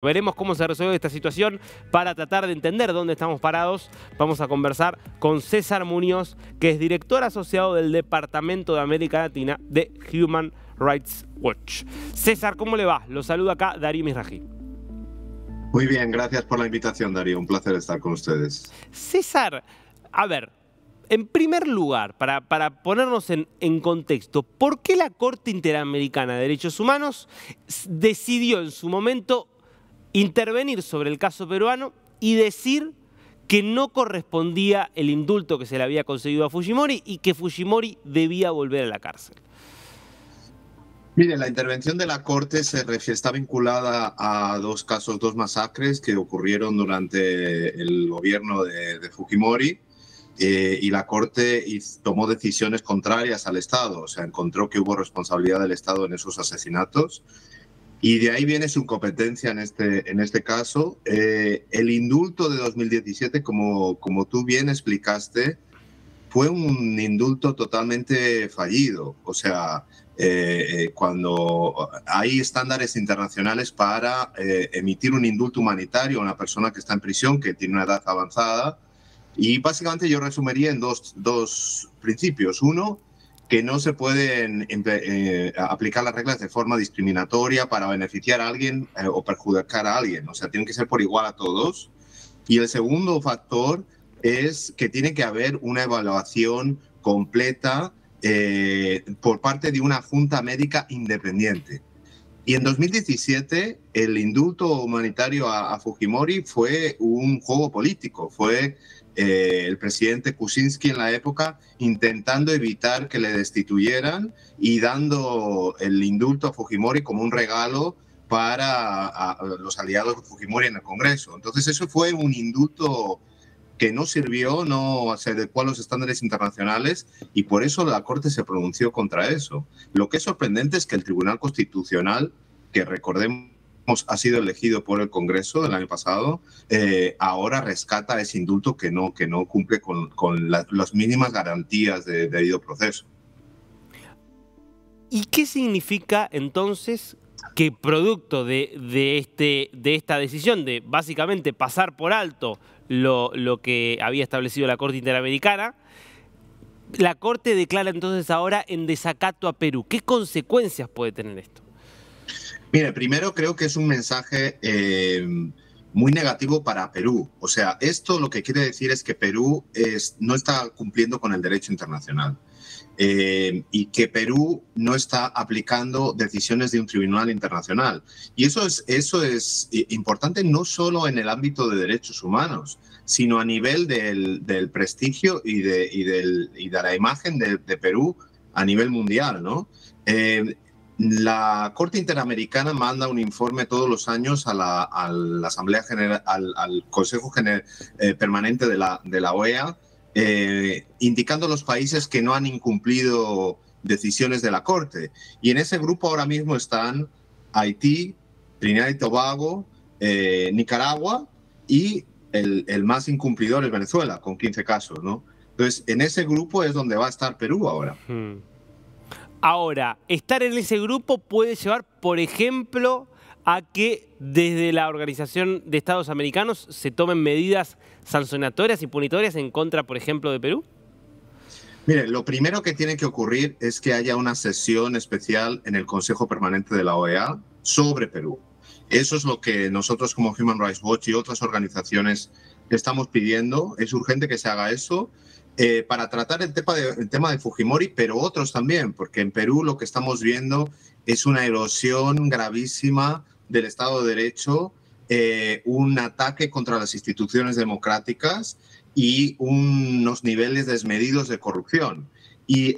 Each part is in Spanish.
Veremos cómo se resuelve esta situación. Para tratar de entender dónde estamos parados, vamos a conversar con César Muñoz, que es director asociado del Departamento de América Latina de Human Rights Watch. César, ¿cómo le va? Lo saluda acá Darío Misraji. Muy bien, gracias por la invitación, Darío. Un placer estar con ustedes. César, a ver, en primer lugar, para ponernos en contexto, ¿por qué la Corte Interamericana de Derechos Humanos decidió en su momento intervenir sobre el caso peruano y decir que no correspondía el indulto que se le había concedido a Fujimori y que Fujimori debía volver a la cárcel? Mire, la intervención de la Corte está vinculada a dos casos, dos masacres que ocurrieron durante el gobierno de Fujimori, y la Corte tomó decisiones contrarias al Estado, o sea, encontró que hubo responsabilidad del Estado en esos asesinatos. Y de ahí viene su competencia en este caso. El indulto de 2017, como tú bien explicaste, fue un indulto totalmente fallido. O sea, cuando hay estándares internacionales para emitir un indulto humanitario a una persona que está en prisión, que tiene una edad avanzada, y básicamente yo resumiría en dos principios. Uno, que no se pueden aplicar las reglas de forma discriminatoria para beneficiar a alguien o perjudicar a alguien. O sea, tienen que ser por igual a todos. Y el segundo factor es que tiene que haber una evaluación completa por parte de una junta médica independiente. Y en 2017 el indulto humanitario a Fujimori fue un juego político, fue el presidente Kuczynski en la época intentando evitar que le destituyeran y dando el indulto a Fujimori como un regalo para los aliados de Fujimori en el Congreso. Entonces eso fue un indulto que no sirvió, no se adecuó a los estándares internacionales, y por eso la Corte se pronunció contra eso. Lo que es sorprendente es que el Tribunal Constitucional, que recordemos ha sido elegido por el Congreso el año pasado, ahora rescata ese indulto que no cumple con las mínimas garantías de debido proceso. ¿Y qué significa entonces que producto de esta decisión de básicamente pasar por alto lo que había establecido la Corte Interamericana, la Corte declara entonces ahora en desacato a Perú? ¿Qué consecuencias puede tener esto? Mire, primero creo que es un mensaje muy negativo para Perú. O sea, esto lo que quiere decir es que Perú no está cumpliendo con el derecho internacional, y que Perú no está aplicando decisiones de un tribunal internacional. Y eso es importante no solo en el ámbito de derechos humanos, sino a nivel del prestigio y de la imagen de Perú a nivel mundial, ¿no? La Corte Interamericana manda un informe todos los años a la Asamblea General, al Consejo Permanente de la OEA, indicando los países que no han incumplido decisiones de la Corte. Y en ese grupo ahora mismo están Haití, Trinidad y Tobago, Nicaragua, y el más incumplidor es Venezuela, con 15 casos, ¿no? Entonces, en ese grupo es donde va a estar Perú ahora. Ahora, estar en ese grupo puede llevar, por ejemplo, a que desde la Organización de Estados Americanos se tomen medidas sancionatorias y punitorias en contra, por ejemplo, de Perú. Mire, lo primero que tiene que ocurrir es que haya una sesión especial en el Consejo Permanente de la OEA sobre Perú. Eso es lo que nosotros como Human Rights Watch y otras organizaciones estamos pidiendo. Es urgente que se haga eso para tratar el tema de Fujimori, pero otros también, porque en Perú lo que estamos viendo es una erosión gravísima del Estado de Derecho, un ataque contra las instituciones democráticas y unos niveles desmedidos de corrupción. Y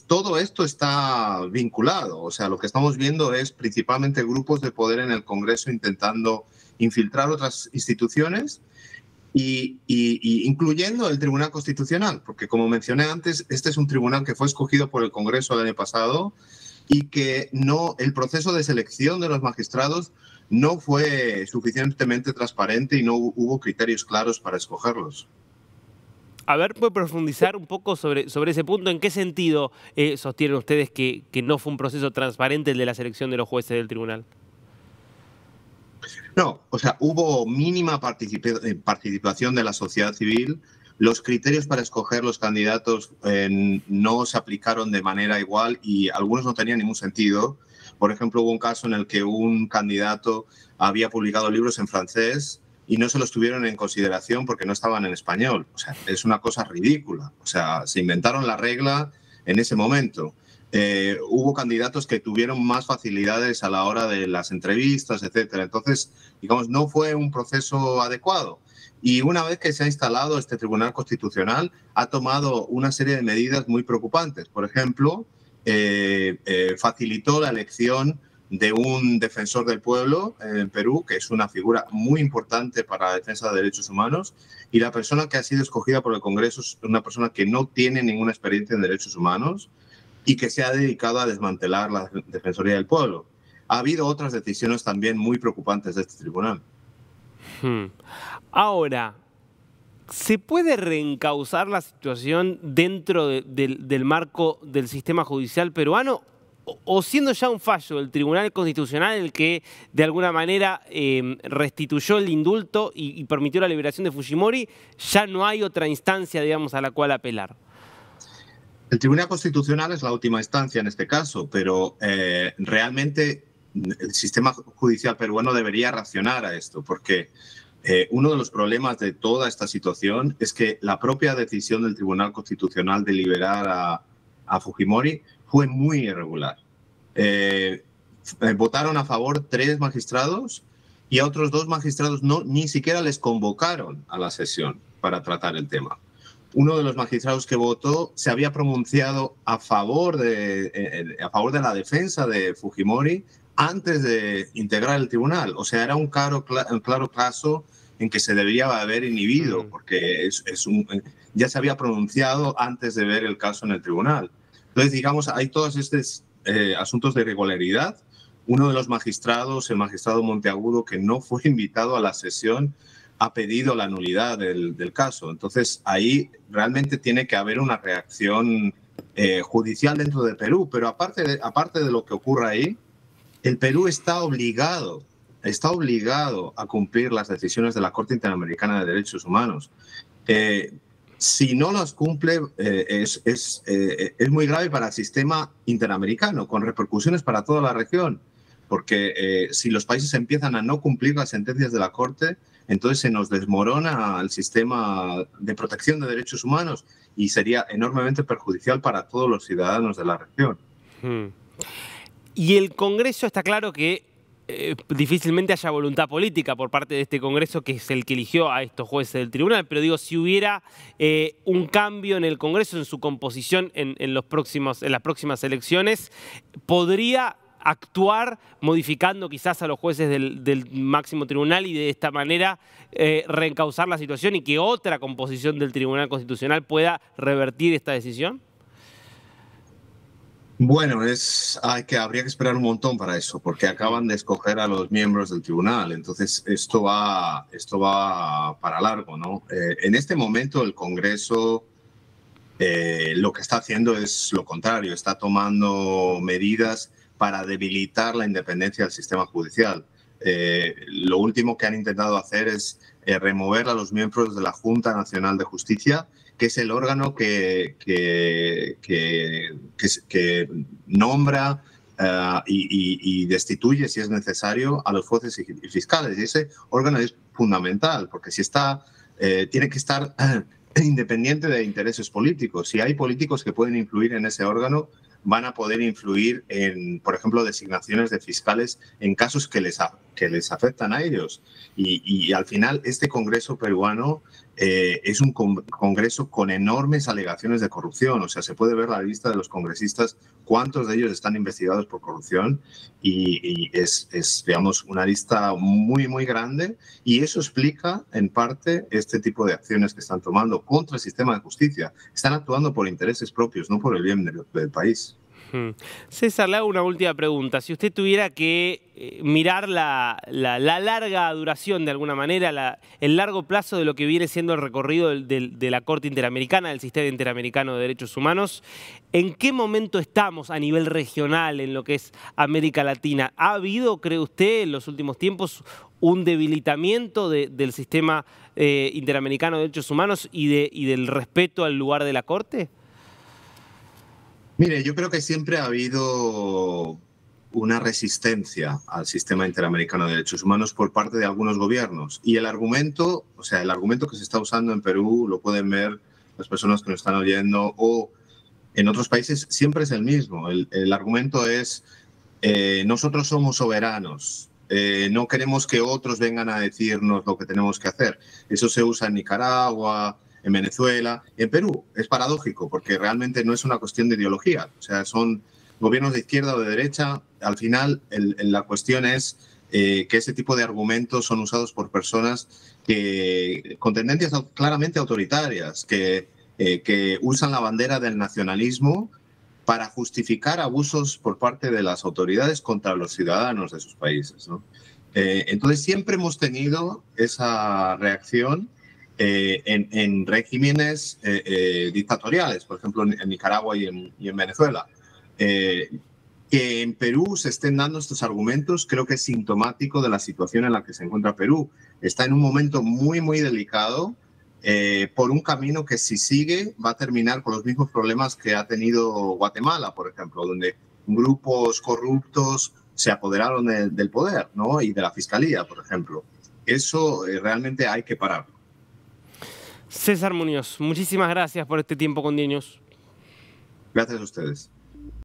todo esto está vinculado. O sea, lo que estamos viendo es principalmente grupos de poder en el Congreso intentando infiltrar otras instituciones, y incluyendo el Tribunal Constitucional, porque como mencioné antes, este es un tribunal que fue escogido por el Congreso el año pasado y que el proceso de selección de los magistrados no fue suficientemente transparente y no hubo criterios claros para escogerlos. A ver, ¿puede profundizar un poco sobre ese punto? ¿En qué sentido sostienen ustedes que no fue un proceso transparente el de la selección de los jueces del tribunal? No, o sea, hubo mínima participación de la sociedad civil. Los criterios para escoger los candidatos no se aplicaron de manera igual y algunos no tenían ningún sentido. Por ejemplo, hubo un caso en el que un candidato había publicado libros en francés y no se los tuvieron en consideración porque no estaban en español. O sea, es una cosa ridícula. O sea, se inventaron la regla en ese momento. Hubo candidatos que tuvieron más facilidades a la hora de las entrevistas, etcétera. Entonces, digamos, no fue un proceso adecuado. Y una vez que se ha instalado este Tribunal Constitucional, ha tomado una serie de medidas muy preocupantes. Por ejemplo, facilitó la elección de un defensor del pueblo en Perú, que es una figura muy importante para la defensa de derechos humanos, y la persona que ha sido escogida por el Congreso es una persona que no tiene ninguna experiencia en derechos humanos y que se ha dedicado a desmantelar la Defensoría del Pueblo. Ha habido otras decisiones también muy preocupantes de este tribunal. Ahora, ¿se puede reencauzar la situación dentro del marco del sistema judicial peruano? ¿O siendo ya un fallo del Tribunal Constitucional el que de alguna manera restituyó el indulto y permitió la liberación de Fujimori, ya no hay otra instancia, digamos, a la cual apelar? El Tribunal Constitucional es la última instancia en este caso, pero realmente el sistema judicial peruano debería reaccionar a esto, porque uno de los problemas de toda esta situación es que la propia decisión del Tribunal Constitucional de liberar a Fujimori fue muy irregular. Votaron a favor 3 magistrados y a otros 2 magistrados ni siquiera les convocaron a la sesión para tratar el tema. Uno de los magistrados que votó se había pronunciado a favor de la defensa de Fujimori antes de integrar el tribunal. O sea, era un claro caso en que se debería haber inhibido, porque ya se había pronunciado antes de ver el caso en el tribunal. Entonces, digamos, hay todos estos asuntos de irregularidad. Uno de los magistrados, el magistrado Monteagudo, que no fue invitado a la sesión, ha pedido la nulidad del caso. Entonces, ahí realmente tiene que haber una reacción judicial dentro de Perú. Pero aparte de lo que ocurra ahí, el Perú está obligado a cumplir las decisiones de la Corte Interamericana de Derechos Humanos. Si no las cumple, es muy grave para el sistema interamericano, con repercusiones para toda la región. Porque si los países empiezan a no cumplir las sentencias de la Corte, entonces se nos desmorona el sistema de protección de derechos humanos y sería enormemente perjudicial para todos los ciudadanos de la región. Y el Congreso, está claro que difícilmente haya voluntad política por parte de este Congreso, que es el que eligió a estos jueces del tribunal, pero digo, si hubiera un cambio en el Congreso, en su composición en las próximas elecciones, ¿podría actuar modificando quizás a los jueces del máximo tribunal y de esta manera reencauzar la situación y que otra composición del Tribunal Constitucional pueda revertir esta decisión? Bueno, habría que esperar un montón para eso, porque acaban de escoger a los miembros del tribunal, entonces esto va para largo, ¿no? En este momento el Congreso lo que está haciendo es lo contrario, está tomando medidas para debilitar la independencia del sistema judicial. Lo último que han intentado hacer es remover a los miembros de la Junta Nacional de Justicia, que es el órgano que nombra y destituye, si es necesario, a los jueces y fiscales. Y ese órgano es fundamental, porque tiene que estar independiente de intereses políticos. Si hay políticos que pueden influir en ese órgano, van a poder influir en, por ejemplo, designaciones de fiscales en casos que les afectan a ellos. Y al final, este Congreso peruano es un Congreso con enormes alegaciones de corrupción. O sea, se puede ver la lista de los congresistas, cuántos de ellos están investigados por corrupción, y es, digamos, una lista muy, muy grande. Y eso explica, en parte, este tipo de acciones que están tomando contra el sistema de justicia. Están actuando por intereses propios, no por el bien del país. César, le hago una última pregunta. Si usted tuviera que mirar la larga duración, de alguna manera, el largo plazo de lo que viene siendo el recorrido de la Corte Interamericana, del Sistema Interamericano de Derechos Humanos, ¿en qué momento estamos a nivel regional en lo que es América Latina? ¿Ha habido, cree usted, en los últimos tiempos un debilitamiento del Sistema Interamericano de Derechos Humanos y del respeto al lugar de la Corte? Mire, yo creo que siempre ha habido una resistencia al sistema interamericano de derechos humanos por parte de algunos gobiernos. Y el argumento, o sea, el argumento que se está usando en Perú, lo pueden ver las personas que nos están oyendo, o en otros países, siempre es el mismo. El argumento es, nosotros somos soberanos, no queremos que otros vengan a decirnos lo que tenemos que hacer. Eso se usa en Nicaragua, en Venezuela, en Perú. Es paradójico porque realmente no es una cuestión de ideología. O sea, son gobiernos de izquierda o de derecha. Al final, la cuestión es que ese tipo de argumentos son usados por personas con tendencias claramente autoritarias, que usan la bandera del nacionalismo para justificar abusos por parte de las autoridades contra los ciudadanos de sus países, ¿no? Entonces, siempre hemos tenido esa reacción en regímenes dictatoriales, por ejemplo, en Nicaragua y en Venezuela. Que en Perú se estén dando estos argumentos creo que es sintomático de la situación en la que se encuentra Perú. Está en un momento muy, muy delicado por un camino que si sigue va a terminar con los mismos problemas que ha tenido Guatemala, por ejemplo, donde grupos corruptos se apoderaron del poder, ¿no? Y de la fiscalía, por ejemplo. Eso realmente hay que pararlo. César Muñoz, muchísimas gracias por este tiempo con DNews. Gracias a ustedes.